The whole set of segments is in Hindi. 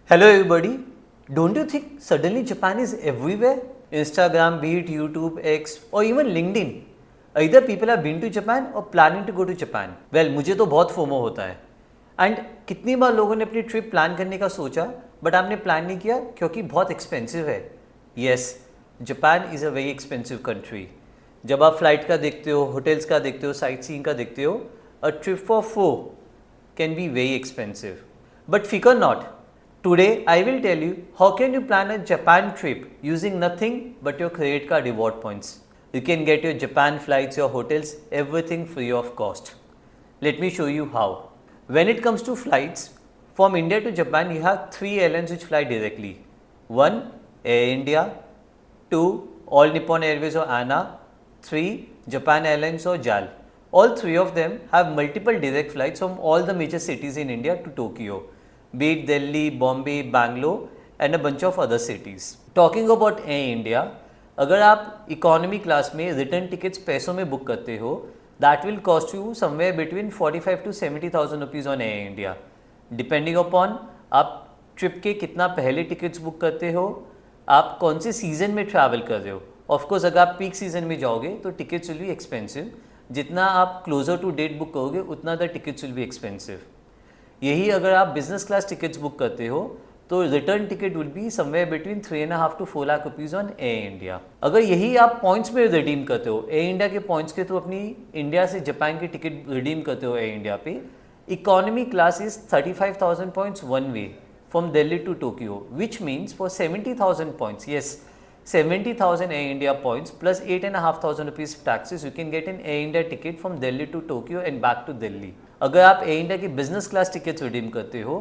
Hello everybody. Don't you think suddenly Japan is everywhere? Instagram, be it YouTube, X or even LinkedIn. Either people have been to Japan or planning to go to Japan. Well, मुझे तो बहुत फोमो होता है. एंड कितनी बार लोगों ने अपनी ट्रिप प्लान करने का सोचा बट आपने प्लान नहीं किया क्योंकि बहुत एक्सपेंसिव है. Yes, Japan is a very expensive country. जब आप फ्लाइट का देखते हो, होटल्स का देखते हो, साइट सीइंग का देखते हो, a trip for 4 can be very expensive. But fear not. Today I will tell you how can you plan a Japan trip using nothing but your credit card reward points. You can get your Japan flights, your hotels, everything free of cost. Let me show you how. When it comes to flights, from India to Japan you have 3 airlines which fly directly. 1. Air India, 2. All Nippon Airways or ANA, 3. Japan Airlines or JAL. All 3 of them have multiple direct flights from all the major cities in India to Tokyo, be it Delhi, Bombay, Bangalore and a bunch of other cities. Talking about Air India, अगर आप इकोनॉमी क्लास में रिटर्न टिकट्स पैसों में बुक करते हो, that will cost you somewhere between 45 to 70,000 rupees on Air India, depending upon आप ट्रिप के कितना पहले टिकट्स बुक करते हो, आप कौन से सीज़न में ट्रैवल कर रहे हो. ऑफकोर्स अगर आप पीक सीज़न में जाओगे तो टिकट्स विल बी एक्सपेंसिव. जितना आप क्लोजर टू डेट बुक करोगे उतना the tickets will be expensive. यही अगर आप बिजनेस क्लास टिकट्स बुक करते हो तो return ticket will be somewhere between 3.5 to 4 lakh rupees on Air India. अगर यही आप पॉइंट्स में रिडीम करते हो, एयर इंडिया के पॉइंट्स के थ्रू अपनी इंडिया से जापान की टिकट रिडीम करते हो एयर इंडिया पे, economy class is 35,000 points one way from Delhi to Tokyo, which means for 70,000 points, yes 70,000 Air India points plus 8,500 rupees taxes, you can get an Air India ticket from Delhi to Tokyo and back to Delhi. अगर आप Air India की बिजनेस क्लास टिकट्स रिडीम करते हो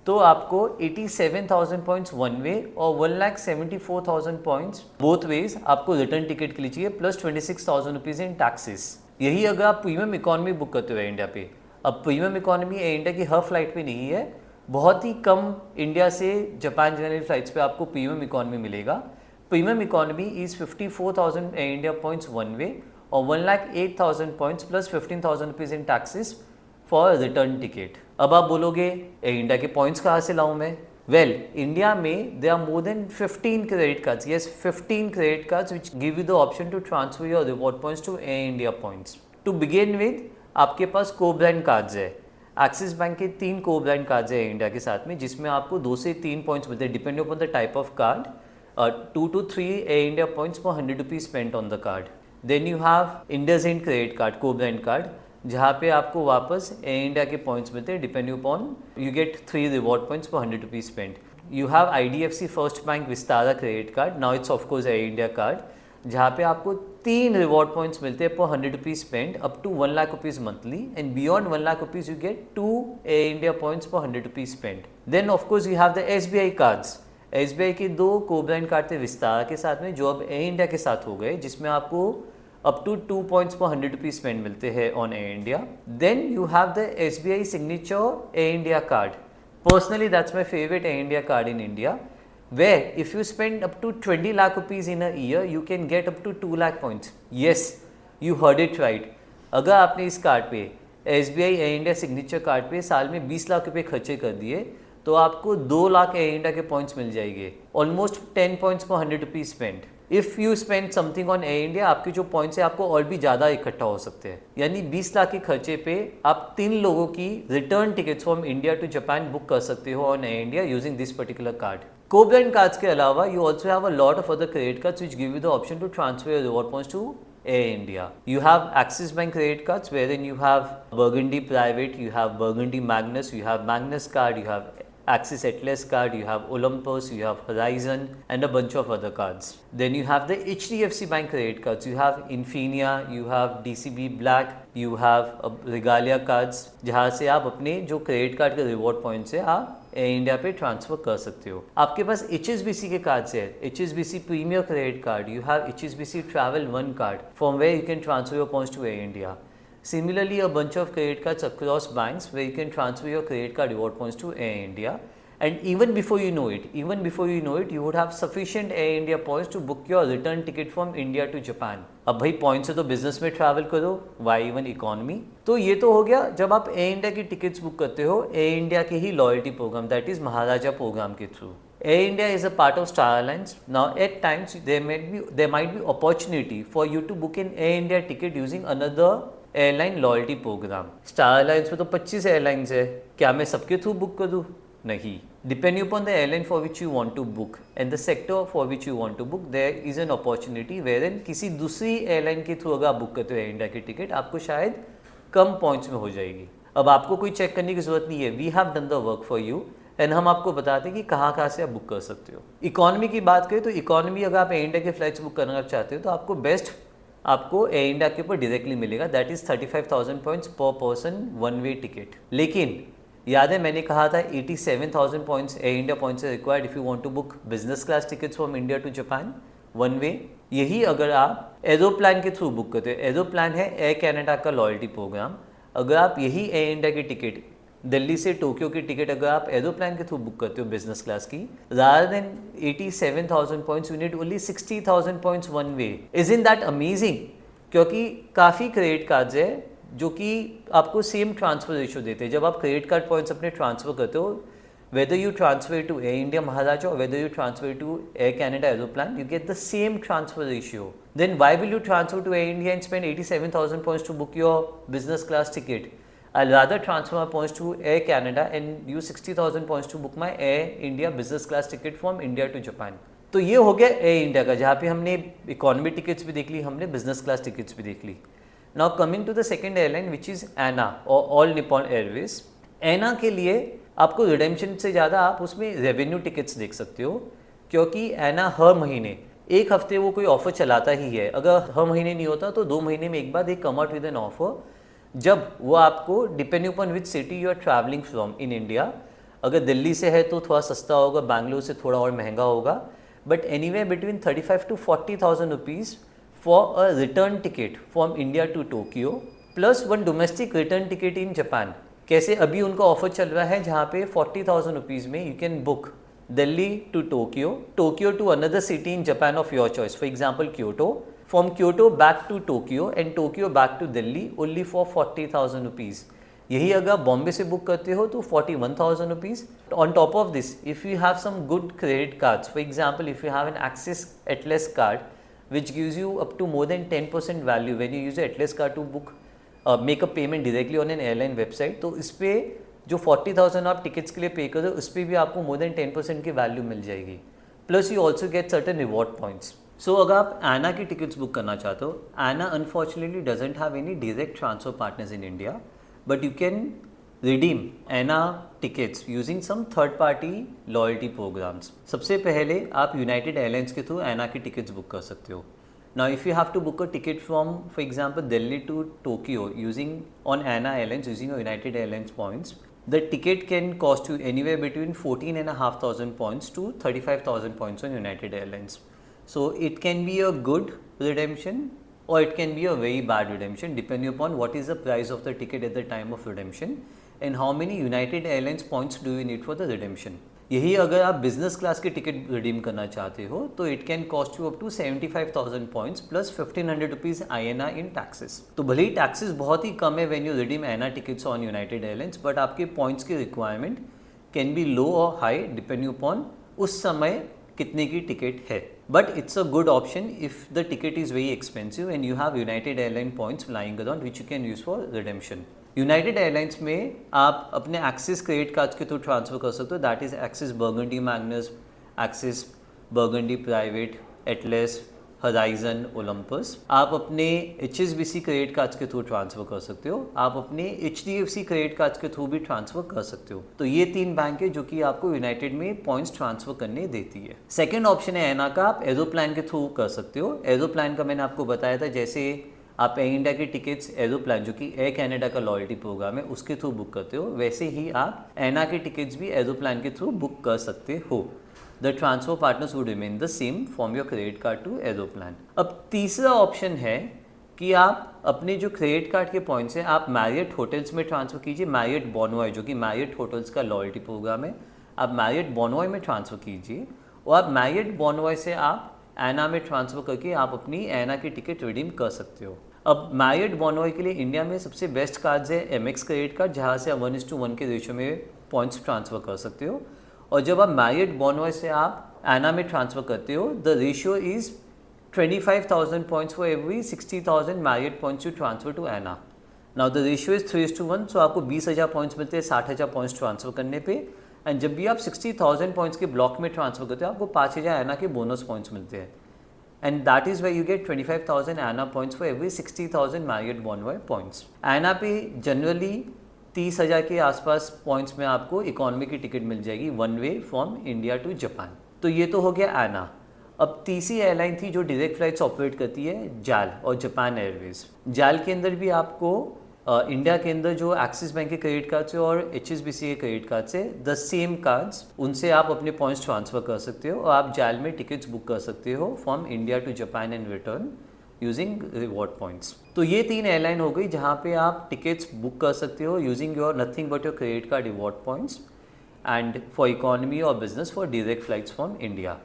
तो आपको 87,000 पॉइंट्स वन वे और 1,74,000 पॉइंट्स बोथ वेज आपको रिटर्न टिकट के लिए चाहिए प्लस 26,000 रुपीज़ इन टैक्सेस. यही अगर आप प्रीमियम इकोनॉमी बुक करते हो एयर इंडिया पे. अब प्रीमियम इकोनॉमी एयर इंडिया की हर फ्लाइट पे नहीं है, बहुत ही कम इंडिया से जापान जाने वाली फ्लाइट्स पे आपको प्रीमियम इकोनॉमी मिलेगा. Premium economy is 54,000 Air India points one way or 1,08,000 points plus 15,000 rupees in taxes for a return ticket. अब आप बोलोगे एयर इंडिया के पॉइंट्स कहाँ से लाऊं मैं? वेल, इंडिया में there are more than 15 credit cards. Yes, 15 credit cards which give you the option to transfer your reward points to Air India points. To begin with, आपके पास को ब्रांड कार्ड्स है. एक्सिस बैंक के 3 को ब्रांड कार्ड्स है एयर इंडिया के साथ में, जिसमें आपको 2 से 3 पॉइंट्स मिलते हैं depending upon the type of card. 2 to 3 Air India points for 100 rupees spent on the card. Then you have IndusInd credit card, co-brand card, जहाँ पे आपको वापस Air India के points मिलते हैं depending upon you get 3 reward points for 100 rupees spent. You have IDFC First Bank Vistara credit card, now it's of course Air India card, जहाँ पे आपको 3 reward points मिलते हैं for 100 rupees spent up to 1 lakh rupees monthly, and beyond 1 lakh rupees you get 2 Air India points for 100 rupees spent. Then of course you have the SBI cards. SBI के 2 को ब्रांड कार्ड थे विस्तारा के साथ में जो अब एयर इंडिया के साथ हो गए, जिसमें आपको अप टू 2 पॉइंट्स पर 100 रुपीज स्पेंड मिलते हैं on Air India. Then you have the SBI signature Air India card. Personally that's my favourite Air India card in India, where if you spend up to 20 lakh rupees in a year you can get up to 2 lakh points. Yes, you heard it right. अगर आपने इस कार्ड पे SBI Air India signature card पे साल में 20 लाख रुपये खर्चे कर दिए तो आपको 2 लाख एयर इंडिया के पॉइंट्स मिल जाएंगे, ऑलमोस्ट 10 पॉइंट्स पर 100 rupees spend. If you spend something on Air India, आपके जो पॉइंट्स है आपको और भी ज़्यादा इकट्ठा हो सकते हैं. यानी 20 लाख के खर्चे पे आप 3 लोगों की return tickets from India to Japan book कर सकते हो on Air India using this particular card. Co brand cards के अलावा you also have a lot of other credit cards which give you the option to transfer your reward points to Air India. You have Axis Bank credit cards wherein you have Burgundy Private, you have Burgundy Magnus, you have Magnus card, you have Axis Atlas card, you have Olympus, you have Horizon and a bunch of other cards. Then you have the HDFC Bank credit cards, you have Infinia, you have DCB Black, you have Regalia cards, जहाँ से आप अपने जो क्रेडिट कार्ड के रिवॉर्ड पॉइंट्स है आप एयर इंडिया पे ट्रांसफर कर सकते हो. आपके पास HSBC के कार्ड्स है, HSBC premier credit card, you have HSBC travel one card from where you can transfer your points to air India. Similarly, a bunch of credit cards across banks where you can transfer your credit card reward points to Air India. And even before you know it, you would have sufficient Air India points to book your return ticket from India to Japan. अब भाई पॉइंट से तो बिजनेस में ट्रैवल करो, वाई इवन इकोनॉमी. तो ये तो हो गया जब आप एयर इंडिया की टिकट्स बुक करते हो एयर इंडिया के ही loyalty program, that is Maharaja program के through. Air India is a part of Star Alliance. Now at times there might be opportunity for you to book an Air India ticket using another airline loyalty program. Star Alliance में तो 25 एयरलाइंस है, क्या मैं सबके थ्रू बुक करूँ? नहीं. Depending upon the airline for which you want to book and the sector for which you want to book, there is an opportunity wherein किसी दूसरी एयरलाइन के थ्रू अगर आप बुक करते हो एयर इंडिया की टिकट, आपको शायद कम पॉइंट्स में हो जाएगी. अब आपको कोई चेक करने की जरूरत नहीं है, we have done the work for you and हम आपको बताते हैं कि कहाँ से आप बुक कर सकते हो. इकोनॉमी की बात करें तो इकोनॉमी अगर आप एयर इंडिया के फ्लाइट्स बुक करना चाहते हो तो आपको बेस्ट आपको एयर इंडिया के ऊपर डायरेक्टली मिलेगा, that is 35,000 points per person one way ticket. लेकिन याद है मैंने कहा था 87,000 पॉइंट्स एयर इंडिया पॉइंट्स है required if you want to book business class tickets from India to Japan one way. यही अगर आप एरोप्लान के थ्रू बुक करते हो, एरोप्लान है एयर कनाडा का लॉयल्टी प्रोग्राम, अगर आप यही एयर इंडिया की टिकट दिल्ली से टोक्यो की टिकट अगर आप एरोप्लान के थ्रू बुक करते हो बिजनेस क्लास की, rather than 87,000 points you need only 60,000 points one way. Is in that amazing? क्योंकि काफ़ी क्रेडिट कार्ड्स है जो कि आपको सेम ट्रांसफर रेशियो देते हैं. जब आप क्रेडिट कार्ड पॉइंट्स अपने ट्रांसफर करते हो, whether you transfer to air India Maharaja और whether you transfer to Air Canada Aeroplan, you get the same transfer ratio. Then why will you transfer to air India and spend 87,000 points to book your business class ticket? I'll rather transfer my points to Air Canada and use 60,000 points to book my Air India business class ticket from India to Japan. तो ये हो गया एयर इंडिया का, जहाँ पे हमने इकोनॉमी टिकट्स भी देख ली, हमने बिजनेस क्लास टिकट्स भी देख ली. Now coming to the second airline which is ANA or all Nippon Airways. एना के लिए आपको रिडेम्पशन से ज़्यादा आप उसमें रेवेन्यू टिकट्स देख सकते हो, क्योंकि एना हर महीने एक हफ्ते वो कोई ऑफर चलाता ही है. अगर हर महीने नहीं होता तो 2 महीने में एक बार they come out with an offer, जब वो आपको depending upon which city you are travelling from in India, अगर दिल्ली से है तो थोड़ा सस्ता होगा, बैंगलोर से थोड़ा और महंगा होगा, but anyway between 35,000 to 40,000 rupees for a return ticket from India to Tokyo plus one domestic return ticket in Japan. कैसे अभी उनका ऑफर चल रहा है जहाँ पे 40,000 रुपीज़ में you can book Delhi to Tokyo, Tokyo to another city in Japan of your choice, for example Kyoto, from Kyoto back to Tokyo and Tokyo back to Delhi only for 40,000 rupees. यही अगर बॉम्बे से बुक करते हो तो 41,000 rupees. On top of this, if you have some good credit cards, for example, if you have an Axis Atlas card which gives you up to more than 10% value when you use the Atlas card to book, make a payment directly on an airline website, तो इस पे जो 40,000 आप टिकट्स के लिए पे करो उस पर भी आपको more than 10% की वैल्यू मिल जाएगी. Plus you also get certain reward points. सो अगर आप एना की टिकट्स बुक करना चाहते हो, ANA unfortunately doesn't have any direct transfer partners in India, but you can redeem Anna tickets using some third party loyalty programs. सबसे पहले आप यूनाइटेड एयरलाइंस के थ्रू एना की टिकट्स बुक कर सकते हो. Now if you have to book a ticket from for example Delhi to Tokyo using on ANA airlines using United Airlines points, the ticket can cost you anywhere between 14,500 points to 35,000 points on United Airlines. So it can be a good redemption or it can be a very bad redemption depending upon what is the price of the ticket at the time of redemption and how many United Airlines points do you need for the redemption. यही अगर आप बिजनेस क्लास की टिकट रिडीम करना चाहते हो तो it can cost you up to 75,000 points plus 1,500 rupees INR in taxes. तो भले ही टैक्सेस बहुत ही कम है when you redeem Anna tickets on United Airlines, but आपके पॉइंट्स की रिक्वायरमेंट कैन बी लो और हाई डिपेंडिंग अपॉन उस समय कितने की टिकट है. But it's a good option if the ticket is very expensive and you have United airline points flying around which you can use for redemption. United airlines में आप अपने एक्सिस क्रेडिट कार्ड्स के थ्रू ट्रांसफर कर सकते हो, that is axis burgundy Magnus, axis burgundy private, Atlas, horizon, Olympus. आप अपने HSBC क्रेडिट कार्ड्स के थ्रू ट्रांसफर कर सकते हो, आप अपने HDFC क्रेडिट कार्ड्स के थ्रू भी ट्रांसफर कर सकते हो. तो ये 3 बैंक है जो कि आपको यूनाइटेड में पॉइंट्स ट्रांसफर करने देती है. सेकेंड ऑप्शन है एना का, आप एरोप्लान के थ्रू कर सकते हो. एरोप्लान का मैंने आपको बताया था, जैसे आप एयर इंडिया की टिकट्स एरोप्लान जो कि एयर कैनेडा का लॉयल्टी प्रोग्राम है उसके थ्रू बुक करते हो, वैसे ही आप एना की टिकट्स भी एरोप्लान के थ्रू बुक कर सकते हो. The transfer partners would remain the same from your credit card to Aeroplan. अब तीसरा ऑप्शन है कि आप अपने जो क्रेडिट कार्ड के पॉइंट्स हैं आप मैरियट होटल्स में ट्रांसफ़र कीजिए. मैरियट बोनवॉय जो कि मैरियट होटल्स का लॉयल्टी प्रोग्राम है, आप मैरियट बॉनवॉय में ट्रांसफ़र कीजिए और आप मैरियट बॉनवॉय से आप एना में ट्रांसफ़र करके आप अपनी एना की टिकट रिडीम कर सकते हो। अब मैरियट बॉनवॉय के लिए इंडिया में सबसे बेस्ट कार्ड्स है एमएक्स क्रेडिट कार्ड, जहाँ से आप 1:1 के रेशियो में पॉइंट्स ट्रांसफ़र कर सकते हो। और जब आप मैरियट बॉनवॉय से आप एना में ट्रांसफ़र करते हो, the ratio is 25,000 points for every 60,000 Marriott points you transfer to ANA. Now the ratio is 3:1, so आपको 20,000 पॉइंट्स मिलते हैं 60,000 पॉइंट्स ट्रांसफर करने पे। एंड जब भी आप 60,000 पॉइंट्स के ब्लॉक में ट्रांसफर करते हो, आपको 5,000 ANA के बोनस पॉइंट्स मिलते हैं। And that is why you get 25,000 ANA points for every 60,000 Marriott Bonvoy points. ANA पे जनरली 30,000 के आसपास पॉइंट्स में आपको इकोनॉमी की टिकट मिल जाएगी one way from India to Japan. तो ये तो हो गया ANA। अब तीसरी एयरलाइन थी जो डायरेक्ट फ्लाइट्स ऑपरेट करती है, जैल और जापान एयरवेज। जैल के अंदर भी आपको इंडिया के अंदर जो एक्सिस बैंक के क्रेडिट कार्ड्स है और HSBC के क्रेडिट कार्ड्स है, द सेम कार्ड्स, उनसे आप अपने पॉइंट्स ट्रांसफ़र कर सकते हो और आप जैल में टिकट्स बुक कर सकते हो from India to Japan and return using reward points. तो ये 3 एयरलाइन हो गई जहाँ पे आप टिकट्स बुक कर सकते हो using your nothing but your credit card reward points and for economy or business for direct flights from India.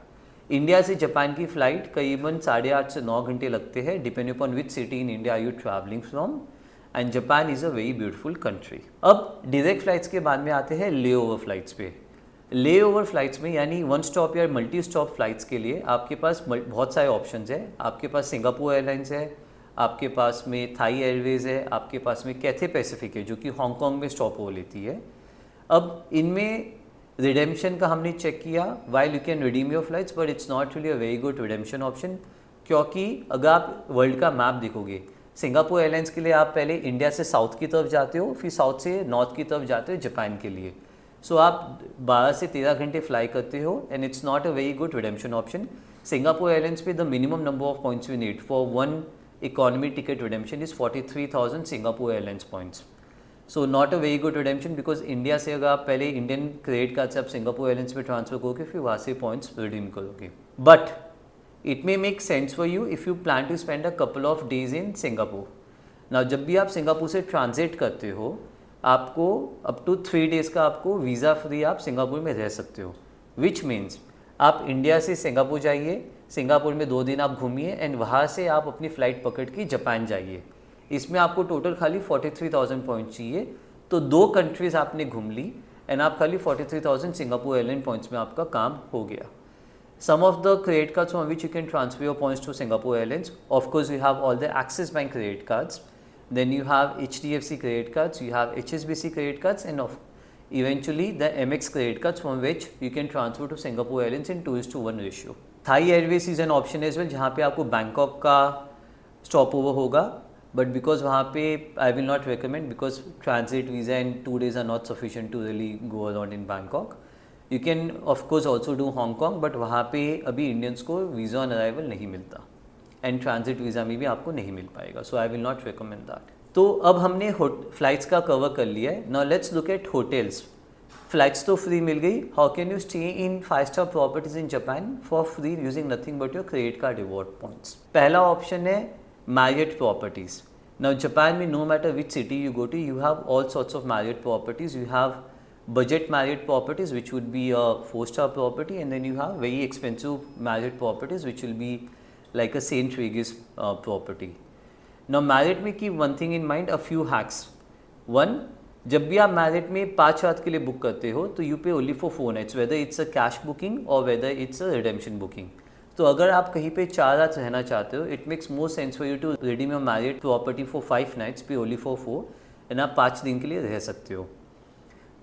India से जापान की फ़्लाइट करीबन 8.5 से 9 घंटे लगते हैं, depending upon which city in India you travelling from. And Japan is a very beautiful country. अब डायरेक्ट फ्लाइट्स के बाद में आते हैं ले ओवर फ्लाइट्स पे। ले ओवर फ्लाइट्स में यानी वन स्टॉप या मल्टी स्टॉप फ्लाइट्स के लिए आपके पास बहुत सारे ऑप्शंस है। आपके पास सिंगापुर एयरलाइंस है, आपके पास में थाई एयरवेज है, आपके पास में कैथे पैसिफिक है जो कि हांगकॉन्ग में स्टॉप ओवर लेती है। अब इनमें रिडेम्पशन का हमने चेक किया, while you can redeem your flights but it's not really a very good redemption option, क्योंकि अगर आप वर्ल्ड का मैप देखोगे, सिंगापुर एयरलाइंस के लिए आप पहले इंडिया से साउथ की तरफ जाते हो, फिर साउथ से नॉर्थ की तरफ जाते हो जापान के लिए। सो आप 12 से 13 घंटे फ्लाई करते हो and it's not a very good redemption option. Singapore Airlines पे the minimum number of points you need for one economy ticket redemption is 43,000 Singapore Airlines points. So not a very good redemption, because India से अगर आप पहले इंडियन क्रेडिट कार्ड से आप सिंगापुर एयरलाइंस में ट्रांसफर करोगे, फिर वहाँ से पॉइंट्स रिडीम करोगे। But it may make sense for you if you plan to spend a couple of days in Singapore. Now जब भी आप सिंगापुर से ट्रांजिट करते हो, आपको अप टू 3 डेज़ का आपको वीज़ा फ्री आप सिंगापुर में रह सकते हो, विच मीन्स आप इंडिया से सिंगापुर जाइए, सिंगापुर में 2 दिन आप घूमिए एंड वहाँ से आप अपनी फ़्लाइट पकड़ के जापान जाइए। इसमें आपको टोटल खाली 43,000 पॉइंट चाहिए, तो 2 कंट्रीज़ आपने घूम ली एंड आप खाली 43,000 सिंगापुर एयरलाइन पॉइंट्स में आपका काम हो गया। Some of the credit cards from which you can transfer your points to Singapore Airlines, of course you have all the Axis Bank credit cards, then you have HDFC credit cards, you have HSBC credit cards, and eventually the MX credit cards from which you can transfer to Singapore Airlines in 2:1 ratio. Thai Airways is an option as well, जहाँ पे आपको बैंकॉक का स्टॉप ओवर होगा, बट बिकॉज वहाँ पे I will not recommend, because transit visa and 2 days are not sufficient to really go around in Bangkok. You can of course also do Hong Kong, but वहाँ पे अभी इंडियंस को वीज़ा ऑन अराइवल नहीं मिलता एंड ट्रांजिट वीज़ा में भी आपको नहीं मिल पाएगा, so I will not recommend that. तो अब हमने फ्लाइट्स का कवर कर लिया है। Now let's look at hotels. Flights तो फ्री मिल गई, how can you stay in 5-star properties in Japan for free using nothing but your credit card reward points. पहला ऑप्शन है Marriott properties. Now Japan में no matter which city you go to, you have all sorts of Marriott properties. You have budget Marriott properties which would be a 4-star property, and then you have very expensive Marriott properties which will be like a St. Regis property. Now Marriott में keep one thing in mind, a few hacks. One, जब भी आप Marriott में 5 रात के लिए बुक करते हो तो you pay only for 4 nights, whether it's a cash booking or whether it's a redemption booking. तो अगर आप कहीं पे 4 रात रहना चाहते हो, it makes more sense for you to redeem your Marriott property for 5 nights, pay only for 4, and आप 5 दिन के लिए रह सकते हो।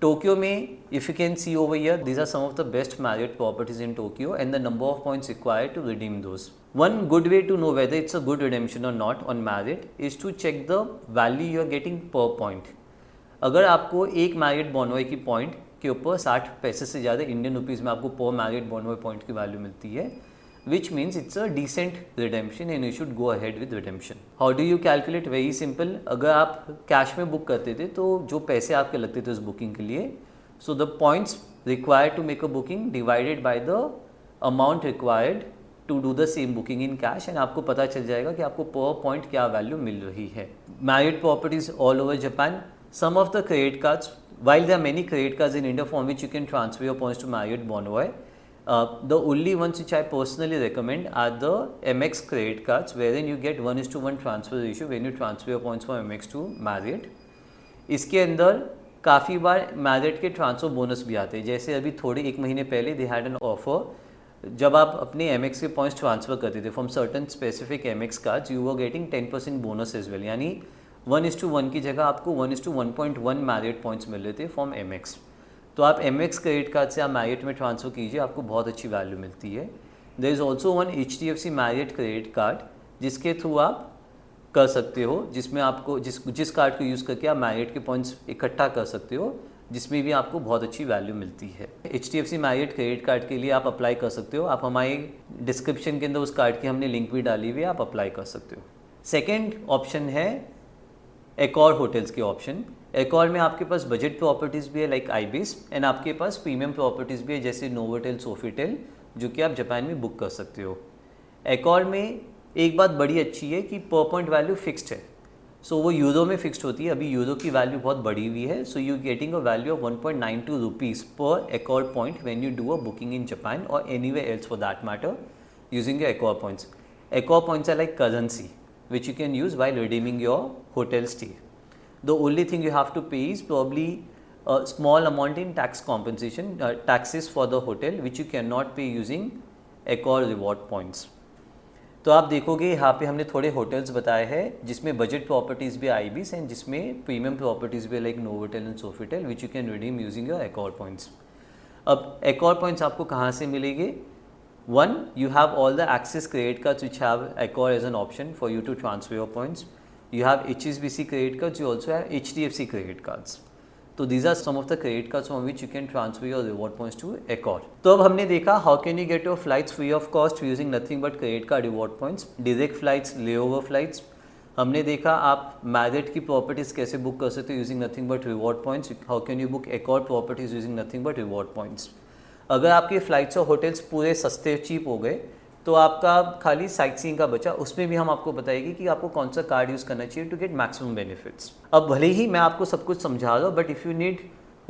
टोक्यो में if you can see over here, these are some of the best Marriott properties in Tokyo and the number of points required to redeem those. One good way to know whether it's a good redemption or not on Marriott is to check the value you are getting per point. अगर आपको एक मैरिड बॉनवॉय की पॉइंट के ऊपर 60 पैसे से ज़्यादा इंडियन रुपीज़ में आपको पर मैरिड बॉनवॉय पॉइंट की वैल्यू मिलती है, which means it's a decent redemption and you should go ahead with redemption. How do you calculate? Very simple. अगर आप कैश में बुक करते थे तो जो पैसे आपके लगते थे उस बुकिंग के लिए, so the points required to make a booking divided by the amount required to do the same booking in cash, and आपको पता चल जाएगा कि आपको per point क्या वैल्यू मिल रही है। Marriott properties all over Japan. Some of the credit cards while there are many credit cards in India from which you can transfer your points to Marriott Bonvoy, the only ones which I personally recommend are the MX credit cards, wherein you get 1:1 transfer ratio when you transfer your points from MX to Marriott. इसके अंदर काफ़ी बार मैरिट के ट्रांसफर बोनस भी आते हैं, जैसे अभी थोड़े एक महीने पहले दे हैड एन ऑफर, जब आप अपने MX के पॉइंट्स ट्रांसफ़र करते थे from certain specific MX cards, you were getting 10% bonus as well, यानी 1:1 की जगह आपको 1:1.1 मैरिट पॉइंट्स मिल रहे थे फ्रॉम MX। तो आप MX क्रेडिट कार्ड से आप मैरिट में ट्रांसफ़र कीजिए, आपको बहुत अच्छी वैल्यू मिलती है। There is also one HDFC Marriott credit card जिसके थ्रू आप कर सकते हो, जिसमें आपको जिस कार्ड को यूज़ करके आप मैरिट के पॉइंट्स इकट्ठा कर सकते हो, जिसमें भी आपको बहुत अच्छी वैल्यू मिलती है। HDFC मैरिट क्रेडिट कार्ड के लिए आप अप्लाई कर सकते हो, आप हमारे डिस्क्रिप्शन के अंदर उस कार्ड की हमने लिंक भी डाली हुई है, आप अप्लाई कर सकते हो। सेकेंड ऑप्शन है एकॉर होटल्स के ऑप्शन। एकॉर में आपके पास बजट प्रॉपर्टीज़ भी है लाइक आइबिस, एंड आपके पास प्रीमियम प्रॉपर्टीज़ भी है जैसे नोवोटेल, सोफिटेल, जो कि आप जापान में बुक कर सकते हो। एकॉर में एक बात बड़ी अच्छी है कि पर पॉइंट वैल्यू फिक्स्ड है, सो वो यूरो में फिक्स्ड होती है। अभी यूरो की वैल्यू बहुत बढ़ी हुई है, so you getting a value of 1.92 rupees per Accor point when you do a booking in Japan or anywhere else for that matter using your Accor points. Accor points are like currency which you can use while redeeming your hotel stay. The only thing you have to pay is probably a small amount in tax compensation, taxes for the hotel, which you cannot pay using Accor reward points. तो आप देखोगे यहाँ पे हमने थोड़े होटल्स बताए हैं जिसमें बजट प्रॉपर्टीज़ भी आईबीस हैं, जिसमें प्रीमियम प्रॉपर्टीज़ भी like Novotel and Sofitel, which you can redeem using your Accor points. अब Accor पॉइंट्स आपको कहाँ से मिलेंगे? One, you have all the Axis credit cards which have Accor as an option for you to transfer your points. You have HSBC credit cards, you also have HDFC credit cards. So these are some of the credit cards from which you can transfer your reward points to Accor. तो अब हमने देखा how can you get your flights free of cost using nothing but credit card reward points, direct flights, layover flights. हमने देखा आप मैरिट की प्रॉपर्टीज़ कैसे बुक कर सकते हो using nothing but reward points, how can you book Accor properties using nothing but reward points. अगर आपके फ़्लाइट्स और होटल्स पूरे सस्ते चीप हो गए तो आपका खाली साइट सीइंग का बचा, उसमें भी हम आपको बताएंगे कि आपको कौन सा कार्ड यूज़ करना चाहिए टू गेट मैक्सिमम बेनिफिट्स। अब भले ही मैं आपको सब कुछ समझा रहा हूँ, but if you need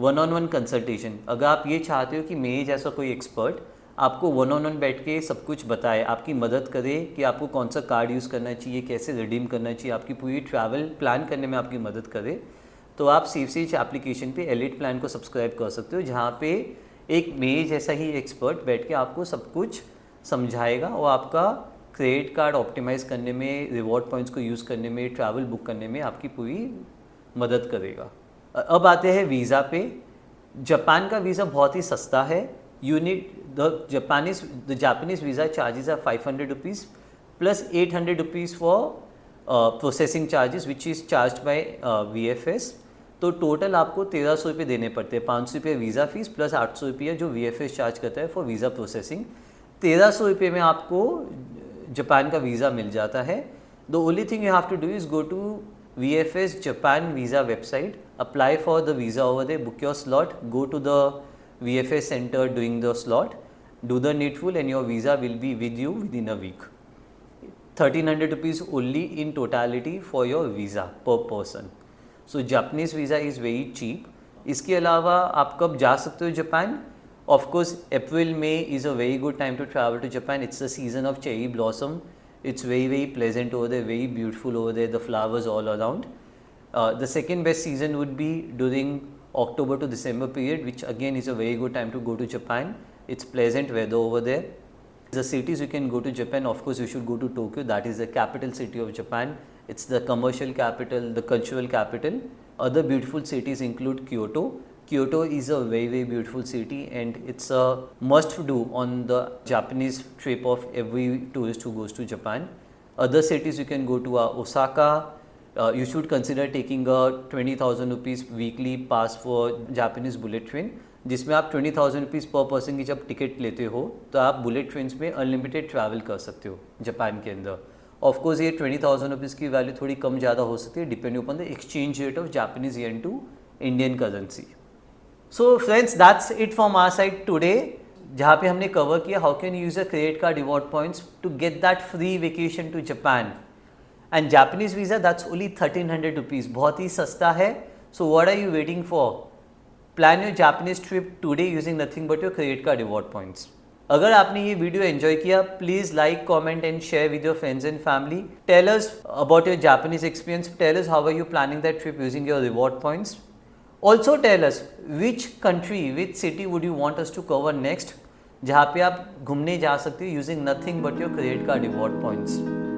one on one consultation, अगर आप ये चाहते हो कि मेरे जैसा कोई एक्सपर्ट आपको वन-ऑन-वन बैठ के सब कुछ बताए, आपकी मदद करे कि आपको कौन सा कार्ड यूज़ करना चाहिए, कैसे रिडीम करना चाहिए, आपकी पूरी ट्रैवल प्लान करने में आपकी मदद करे, तो आप सेफसेज एप्लीकेशन पे एलिट प्लान को सब्सक्राइब कर सकते हो, जहाँ पे एक मेरे जैसा ही एक्सपर्ट बैठ के आपको सब कुछ समझाएगा और आपका क्रेडिट कार्ड ऑप्टिमाइज़ करने में, रिवॉर्ड पॉइंट्स को यूज़ करने में, ट्रैवल बुक करने में आपकी पूरी मदद करेगा। अब आते हैं वीज़ा पे। जापान का वीज़ा बहुत ही सस्ता है। The Japanese visa charges are 500 rupees plus 800 rupees for processing charges which is charge by VFS। तो टोटल आपको 1300 रुपये देने पड़ते हैं, 500 रुपये वीज़ा फ़ीस प्लस 800 रुपये जो VFS चार्ज करता है फॉर वीज़ा प्रोसेसिंग। 1300 रुपये में आपको जापान का वीज़ा मिल जाता है। The only thing you have to do is go to VFS Japan visa website, apply for the visa over there, book your slot, go to the VFS centre doing the slot, do the needful and your visa will be with you within a week. 1300 rupees only in totality for your visa per person. So Japanese visa is very cheap. इसके अलावा आप कब जा सकते हो जापान? ऑफकोर्स अप्रैल में is a very good time to travel to Japan. It's the season of cherry blossom. It's very, very pleasant over there, very beautiful over there, the flowers all around. The second best season would be during October to December period, which again is a very good time to go to Japan. It's pleasant weather over there. The cities you can go to Japan, of course you should go to Tokyo, that is the capital city of Japan. It's the commercial capital, the cultural capital. Other beautiful cities include Kyoto. Kyoto is a very, very beautiful city and it's a must do on the Japanese trip of every tourist who goes to Japan. Other cities you can go to are Osaka. You should consider taking a 20,000 rupees weekly pass for Japanese bullet train, जिसमें आप 20,000 रुपीज़ पर पर्सन की जब टिकट लेते हो तो आप बुलेट ट्रेन में अनलिमिटेड ट्रैवल कर सकते हो जापान के अंदर। ऑफकोर्स ये 20,000 रुपीज़ की वैल्यू थोड़ी कम ज़्यादा हो सकती है depending upon the exchange rate of Japanese yen to Indian currency. So friends that's it from our side today, जहाँ पे हमने कवर किया how can use a credit card reward points to get that free vacation to Japan. And Japanese visa that's only 1300 rupees, बहुत ही सस्ता है। So what are you waiting for? Plan your Japanese trip today using nothing but your credit card reward points. अगर आपने ये वीडियो एंजॉय किया, please like, comment and share with your friends and family. Tell us about your Japanese experience, tell us how are you planning that trip using your reward points. Also tell us which country, which city would you want us to cover next, जहाँ पे आप घूमने जा सकते हो using nothing but your credit card reward points.